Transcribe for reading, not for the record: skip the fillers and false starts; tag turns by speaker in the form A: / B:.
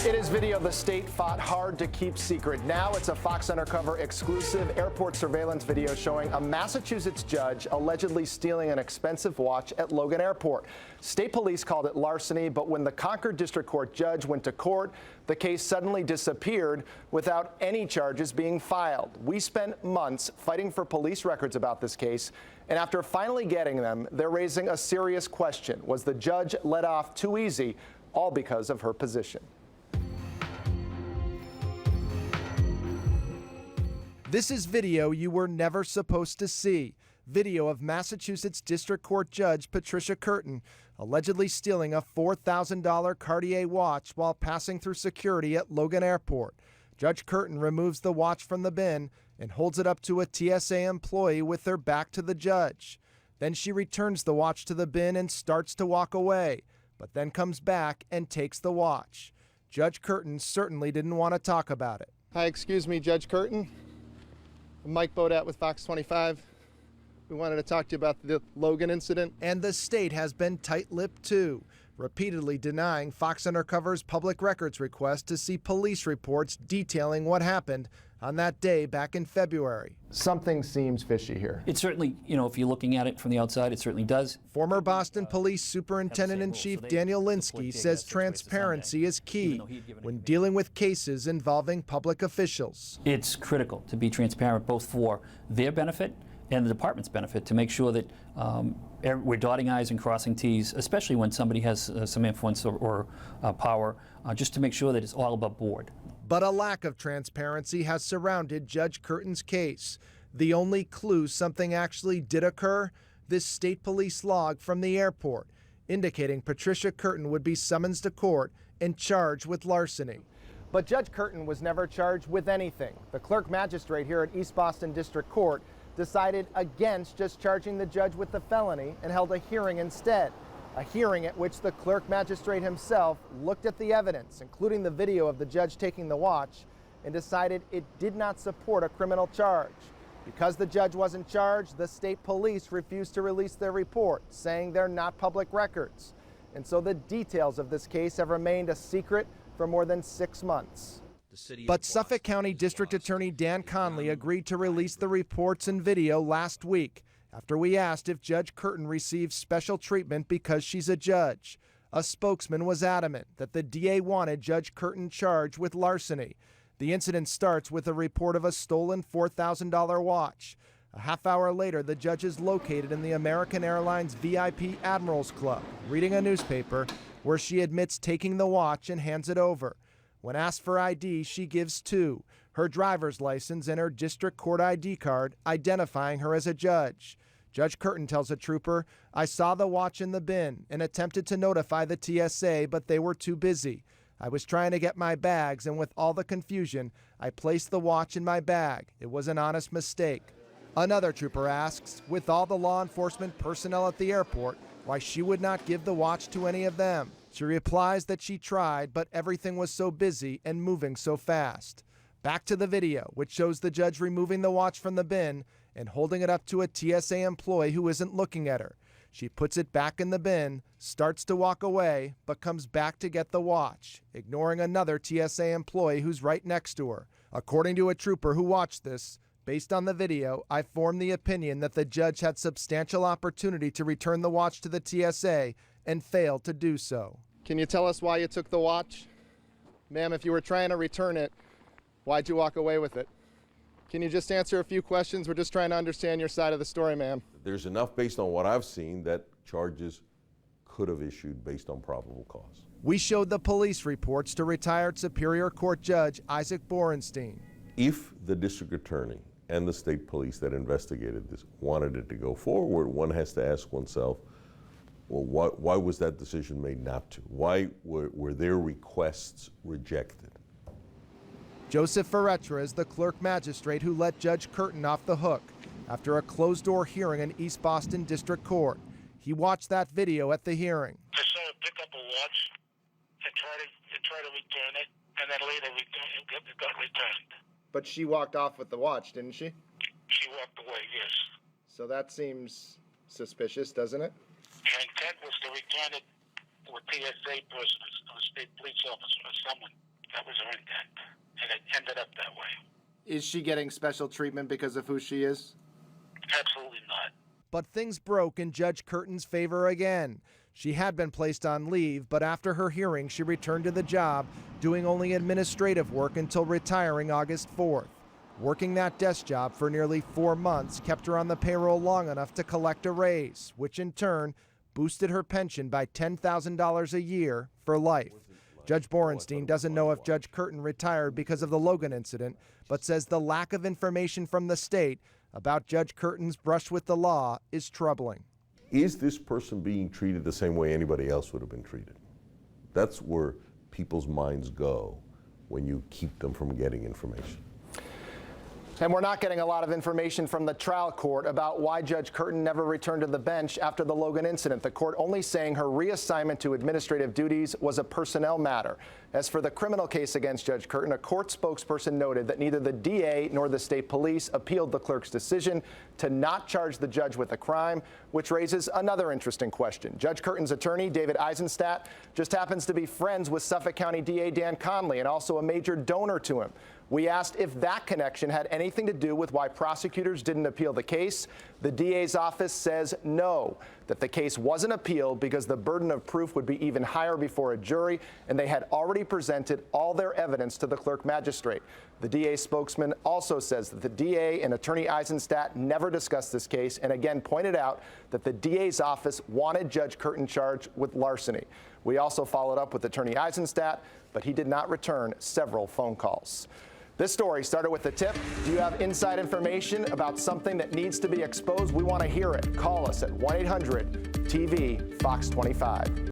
A: It is video the state fought hard to keep secret. Now it's a Fox Undercover exclusive airport surveillance video showing a Massachusetts judge allegedly stealing an expensive watch at Logan Airport. State police called it larceny, but when the Concord District Court judge went to court, the case suddenly disappeared without any charges being filed. We spent months fighting for police records about this case, and after finally getting them, they're raising a serious question. Was the judge let off too easy, all because of her position?
B: This is video you were never supposed to see. Video of Massachusetts District Court Judge Patricia Curtin allegedly stealing a $4,000 Cartier watch while passing through security at Logan Airport. Judge Curtin removes the watch from the bin and holds it up to a TSA employee with her back to the judge. Then she returns the watch to the bin and starts to walk away, but then comes back and takes the watch. Judge Curtin certainly didn't want to talk about it.
A: Hi, excuse me, Judge Curtin. Mike Bodette with Fox 25. We wanted to talk to you about the Logan incident.
B: And the state has been tight-lipped too, repeatedly denying Fox Undercover's public records request to see police reports detailing what happened on that day back in February.
A: Something seems fishy here.
C: It certainly, if you're looking at it from the outside, it certainly does.
B: Former Boston Police Superintendent-in-Chief Daniel Linsky says transparency is key when dealing with cases involving public officials.
C: It's critical to be transparent both for their benefit and the department's benefit to make sure that we're dotting I's and crossing T's, especially when somebody has some influence or power, just to make sure that it's all above board.
B: But a lack of transparency has surrounded Judge Curtin's case. The only clue something actually did occur, this state police log from the airport, indicating Patricia Curtin would be summoned to court and charged with larceny.
A: But Judge Curtin was never charged with anything. The clerk magistrate here at East Boston District Court decided against just charging the judge with the felony and held a hearing instead. A hearing at which the clerk magistrate himself looked at the evidence, including the video of the judge taking the watch, and decided it did not support a criminal charge. Because the judge wasn't charged, the state police refused to release their report, saying they're not public records. And so the details of this case have remained a secret for more than 6 months.
B: But Suffolk County District Attorney Dan Conley agreed to release the reports and video last week after we asked if Judge Curtin received special treatment because she's a judge. A spokesman was adamant that the DA wanted Judge Curtin charged with larceny. The incident starts with a report of a stolen $4,000 watch. A half hour later, the judge is located in the American Airlines VIP Admirals Club, reading a newspaper, where she admits taking the watch and hands it over. When asked for ID, she gives two, her driver's license and her district court ID card, identifying her as a judge. Judge Curtin tells a trooper, "I saw the watch in the bin and attempted to notify the TSA, but they were too busy. I was trying to get my bags, and with all the confusion, I placed the watch in my bag. It was an honest mistake." Another trooper asks, with all the law enforcement personnel at the airport, why she would not give the watch to any of them. She replies that she tried, but everything was so busy and moving so fast. Back to the video, which shows the judge removing the watch from the bin and holding it up to a TSA employee who isn't looking at her. She puts it back in the bin, starts to walk away, but comes back to get the watch, ignoring another TSA employee who's right next to her. According to a trooper who watched this, based on the video, I formed the opinion that the judge had substantial opportunity to return the watch to the TSA and failed to do so.
A: Can you tell us why you took the watch? Ma'am, if you were trying to return it, why'd you walk away with it? Can you just answer a few questions? We're just trying to understand your side of the story, ma'am.
D: There's enough based on what I've seen that charges could have issued based on probable cause.
B: We showed the police reports to retired Superior Court Judge Isaac Borenstein.
D: If the district attorney and the state police that investigated this wanted it to go forward, one has to ask oneself, well, why was that decision made not to? Why were their requests rejected?
B: Joseph Ferretra is the clerk magistrate who let Judge Curtin off the hook after a closed-door hearing in East Boston District Court. He watched that video at the hearing.
E: I saw her pick up a watch and try to return it, and then later it got returned.
A: But she walked off with the watch, didn't she?
E: She walked away, yes.
A: So that seems suspicious, doesn't it?
E: Her intent was to return it to a TSA person, a state police officer or someone. That was her intent, and it ended up that way.
A: Is she getting special treatment because of who she is?
E: Absolutely not.
B: But things broke in Judge Curtin's favor again. She had been placed on leave, but after her hearing, she returned to the job, doing only administrative work until retiring August 4th. Working that desk job for nearly 4 months kept her on the payroll long enough to collect a raise, which in turn boosted her pension by $10,000 a year for life. Judge Borenstein doesn't know if Judge Curtin retired because of the Logan incident, but says the lack of information from the state about Judge Curtin's brush with the law is troubling.
D: Is this person being treated the same way anybody else would have been treated? That's where people's minds go when you keep them from getting information.
A: And we're not getting a lot of information from the trial court about why Judge Curtin never returned to the bench after the Logan incident. The court only saying her reassignment to administrative duties was a personnel matter. As for the criminal case against Judge Curtin, a court spokesperson noted that neither the DA nor the state police appealed the clerk's decision to not charge the judge with a crime, which raises another interesting question. Judge Curtin's attorney, David Eisenstadt, just happens to be friends with Suffolk County DA Dan Conley and also a major donor to him. We asked if that connection had anything to do with why prosecutors didn't appeal the case. The DA's office says no, that the case wasn't appealed because the burden of proof would be even higher before a jury, and they had already presented all their evidence to the clerk magistrate. The DA's spokesman also says that the DA and Attorney Eisenstadt never discussed this case, and again pointed out that the DA's office wanted Judge Curtin charged with larceny. We also followed up with Attorney Eisenstadt, but he did not return several phone calls. This story started with a tip. Do you have inside information about something that needs to be exposed? We want to hear it. Call us at 1-800-TV-FOX25.